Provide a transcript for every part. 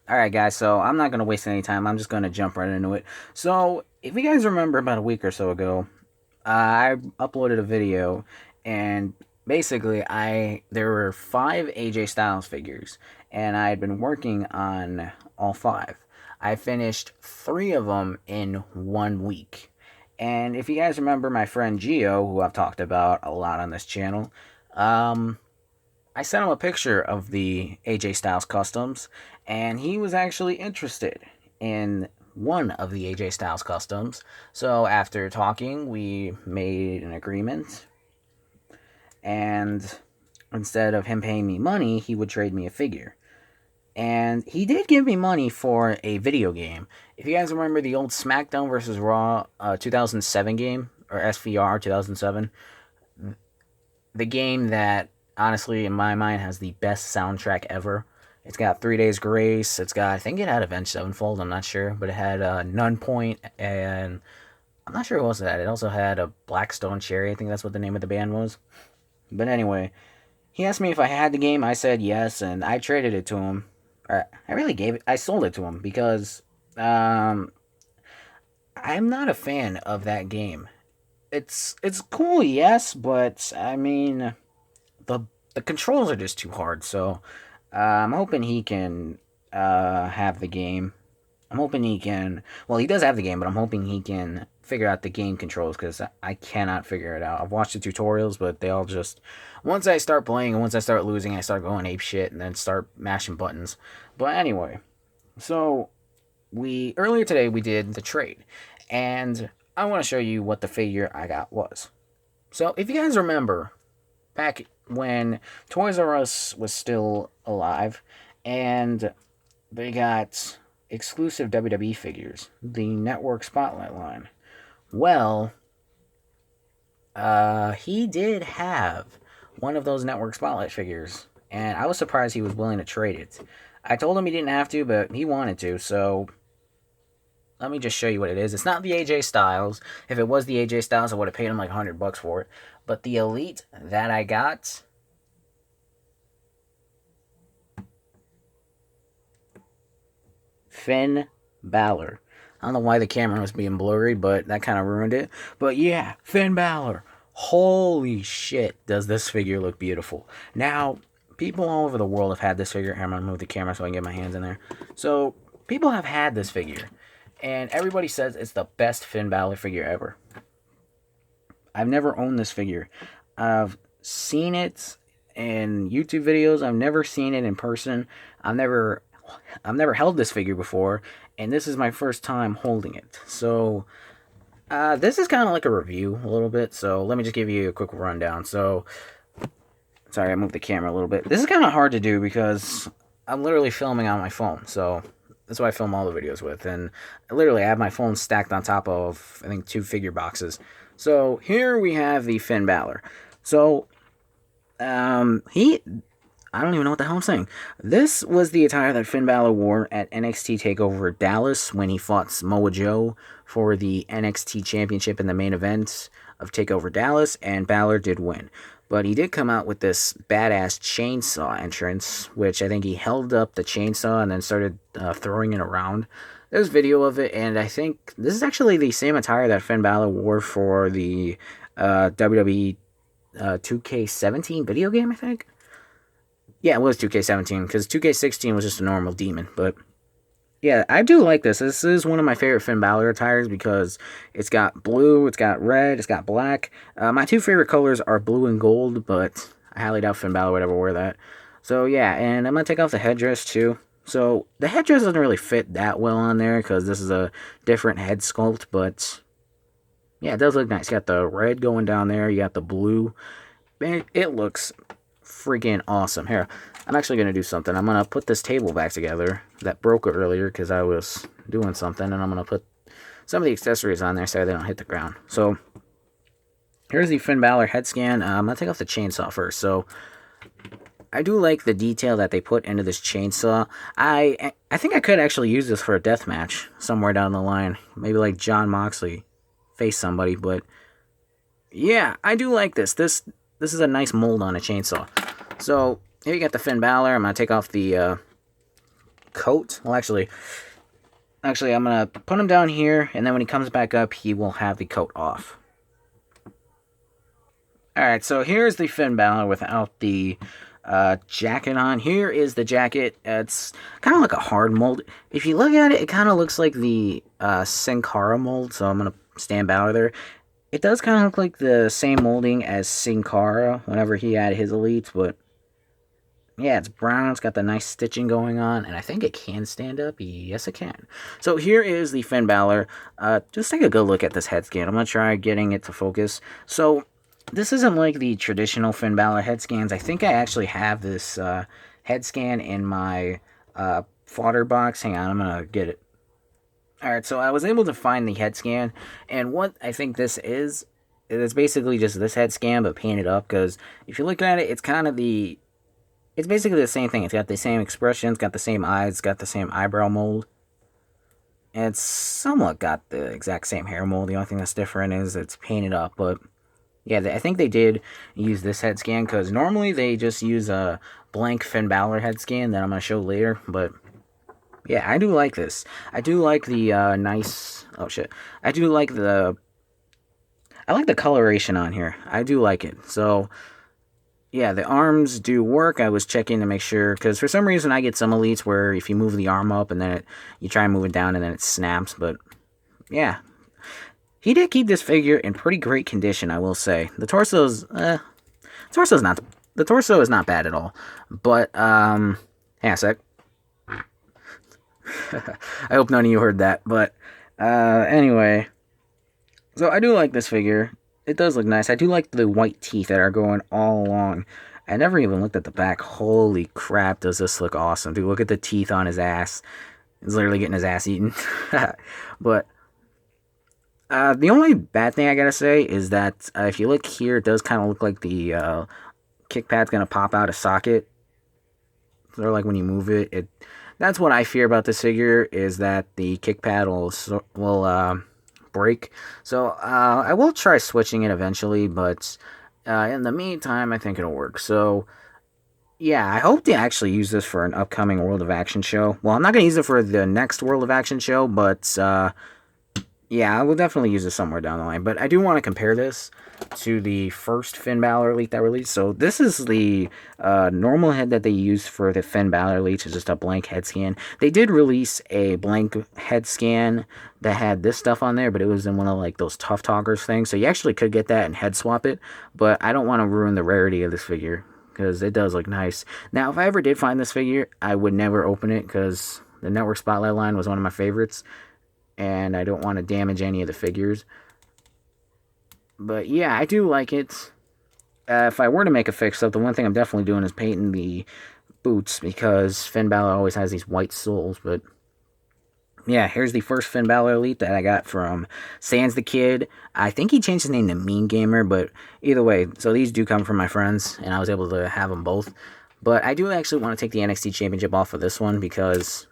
Alright, guys, so I'm not going to waste any time. I'm just going to jump right into it. So, if you guys remember about a week or so ago, I uploaded a video, and basically, there were 5 AJ Styles figures, and I had been working on all 5. I finished 3 of them in 1 week. And if you guys remember my friend Gio, who I've talked about a lot on this channel, um, I sent him a picture of the AJ Styles customs, and he was actually interested in one of the AJ Styles customs. So after talking, we made an agreement, and instead of him paying me money, he would trade me a figure. And he did give me money for a video game. If you guys remember the old SmackDown vs. Raw 2007 game, or SVR 2007, the game that honestly in my mind has the best soundtrack ever. It's got 3 Days Grace. It's got, I think it had Avenged Sevenfold. I'm not sure, but it had None Point, and I'm not sure what else it had. It also had a Blackstone Cherry. I think that's what the name of the band was. But anyway, he asked me if I had the game. I said yes, and I traded it to him. Or I really gave it. I sold it to him because um, I'm not a fan of that game. It's cool, yes, but I mean the the controls are just too hard. So I'm hoping he can have the game. I'm hoping he can. Well, he does have the game, but I'm hoping he can figure out the game controls because I cannot figure it out. I've watched the tutorials, but they all just once I start playing and once I start losing, I start going ape shit and then start mashing buttons. But anyway, so we earlier today we did the trade, and I want to show you what the figure I got was. So if you guys remember, back when Toys R Us was still alive, and they got exclusive WWE figures, the Network Spotlight line. Well, he did have one of those Network Spotlight figures, and I was surprised he was willing to trade it. I told him he didn't have to, but he wanted to, so let me just show you what it is. It's not the AJ Styles. If it was the AJ Styles, I would have paid him like $100 for it. But the Elite that I got, Finn Balor. I don't know why the camera was being blurry, but that kind of ruined it. But yeah, Finn Balor. Holy shit, does this figure look beautiful. Now, people all over the world have had this figure. I'm going to move the camera so I can get my hands in there. So, people have had this figure. And everybody says it's the best Finn Balor figure ever. I've never owned this figure. I've seen it in YouTube videos. I've never seen it in person. I've never held this figure before, and this is my first time holding it. So this is kind of like a review a little bit. So let me just give you a quick rundown. So sorry, I moved the camera a little bit. This is kind of hard to do because I'm literally filming on my phone. So that's what I film all the videos with, and literally I have my phone stacked on top of I think 2 figure boxes. So here we have the Finn Balor. So he I don't even know what the hell I'm saying. This was the attire that Finn Balor wore at NXT TakeOver Dallas when he fought Samoa Joe for the NXT Championship in the main event of TakeOver Dallas, and Balor did win. But he did come out with this badass chainsaw entrance, which I think he held up the chainsaw and then started throwing it around. There's video of it, and I think this is actually the same attire that Finn Balor wore for the WWE 2K17 video game, I think. Yeah, it was 2K17, because 2K16 was just a normal demon. But yeah, I do like this. This is one of my favorite Finn Balor attires because it's got blue, it's got red, it's got black. My 2 favorite colors are blue and gold, but I highly doubt Finn Balor would ever wear that. So yeah, and I'm going to take off the headdress too. So the headdress doesn't really fit that well on there because this is a different head sculpt, but yeah, it does look nice. You got the red going down there, you got the blue. Man, it looks freaking awesome. Here, I'm actually going to do something. I'm going to put this table back together that broke earlier because I was doing something, and I'm going to put some of the accessories on there so they don't hit the ground. So, here's the Finn Balor head scan. I'm going to take off the chainsaw first. So, I do like the detail that they put into this chainsaw. I think I could actually use this for a death match somewhere down the line. Maybe like John Moxley face somebody, but yeah, I do like this. This is a nice mold on a chainsaw. So, here you got the Finn Balor. I'm going to take off the coat. Well, actually, I'm gonna put him down here, and then when he comes back up, he will have the coat off. Alright, so here's the Finn Balor without the jacket on. Here is the jacket. It's kind of like a hard mold. If you look at it, it kind of looks like the Sin Cara mold, so I'm going to stand Balor there. It does kind of look like the same molding as Sin Cara whenever he had his elites, but yeah, it's brown. It's got the nice stitching going on, and I think it can stand up. Yes, it can. So here is the Finn Balor. Just take a good look at this head scan. I'm going to try getting it to focus. So this isn't like the traditional Finn Balor head scans. I think I actually have this head scan in my fodder box. Hang on, I'm going to get it. Alright, so I was able to find the head scan, and what I think this is, it's basically just this head scan, but painted up, because if you look at it, it's kind of the... It's basically the same thing. It's got the same expression, it's got the same eyes, it's got the same eyebrow mold. And it's somewhat got the exact same hair mold. The only thing that's different is it's painted up, but... Yeah, I think they did use this head scan, because normally they just use a blank Finn Balor head scan that I'm going to show later, but yeah, I do like this. I do like the nice... Oh, shit. I like the coloration on here. I do like it. So, yeah, the arms do work. I was checking to make sure, because for some reason I get some elites where if you move the arm up and then you try and move it down and then it snaps, but yeah. He did keep this figure in pretty great condition, I will say. The torso is not bad at all. But hang on a sec. I hope none of you heard that. But anyway, so I do like this figure. It does look nice. I do like the white teeth that are going all along. I never even looked at the back. Holy crap, does this look awesome. Dude, look at the teeth on his ass. He's literally getting his ass eaten. But the only bad thing I gotta say is that if you look here, it does kind of look like the kick pad's gonna pop out a socket. Or like when you move it, that's what I fear about this figure, is that the kick pad will break. So I will try switching it eventually, but in the meantime, I think it'll work. So yeah, I hope to actually use this for an upcoming World of Action show. Well, I'm not gonna use it for the next World of Action show, but yeah, I will definitely use this somewhere down the line. But I do want to compare this to the first Finn Balor Elite that released. So this is the normal head that they used for the Finn Balor Elite. It's just a blank head scan. They did release a blank head scan that had this stuff on there, but it was in one of like those Tough Talkers things. So you actually could get that and head swap it. But I don't want to ruin the rarity of this figure, because it does look nice. Now, if I ever did find this figure, I would never open it, because the Network Spotlight line was one of my favorites, and I don't want to damage any of the figures. But yeah, I do like it. If I were to make a fix-up, the one thing I'm definitely doing is painting the boots, because Finn Balor always has these white soles. But yeah, here's the first Finn Balor Elite that I got from Sans the Kid. I think he changed his name to Mean Gamer, but either way, so these do come from my friends, and I was able to have them both. But I do actually want to take the NXT Championship off of this one, because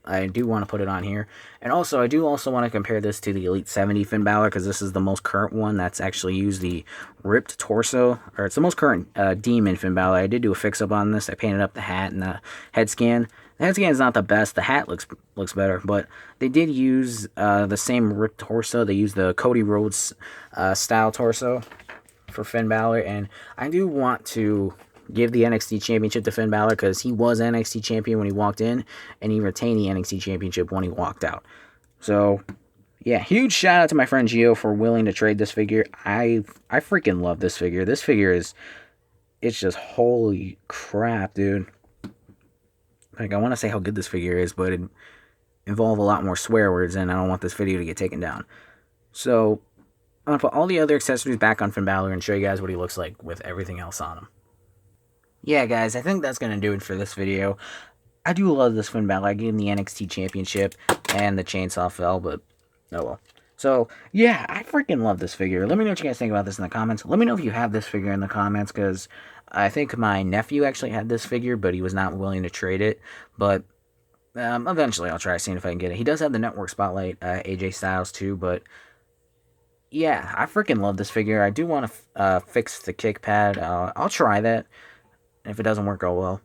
I do want to put it on here. And also, I do also want to compare this to the Elite 70 Finn Balor, because this is the most current one that's actually used the ripped torso. Or it's the most current Demon Finn Balor. I did do a fix-up on this. I painted up the hat and the head scan. The head scan is not the best. The hat looks better. But they did use the same ripped torso. They used the Cody Rhodes style torso for Finn Balor. And I do want to give the NXT Championship to Finn Balor, because he was NXT Champion when he walked in, and he retained the NXT Championship when he walked out. So, yeah, huge shout out to my friend Gio for willing to trade this figure. I freaking love this figure. This figure it's just holy crap, dude. Like, I want to say how good this figure is, but it involve a lot more swear words, and I don't want this video to get taken down. So, I'm going to put all the other accessories back on Finn Balor and show you guys what he looks like with everything else on him. Yeah, guys, I think that's going to do it for this video. I do love this Finn Balor. I gave him the NXT Championship and the Chainsaw Fell, but oh well. So, yeah, I freaking love this figure. Let me know what you guys think about this in the comments. Let me know if you have this figure in the comments, because I think my nephew actually had this figure, but he was not willing to trade it. But eventually I'll try seeing if I can get it. He does have the Network Spotlight, AJ Styles, too, but yeah, I freaking love this figure. I do want to fix the kick pad. I'll try that. If it doesn't work, oh well.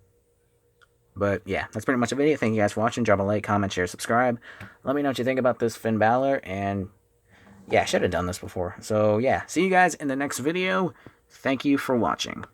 But yeah, that's pretty much the video. Thank you guys for watching. Drop a like, comment, share, subscribe. Let me know what you think about this Finn Balor. And yeah, I should have done this before. So yeah, see you guys in the next video. Thank you for watching.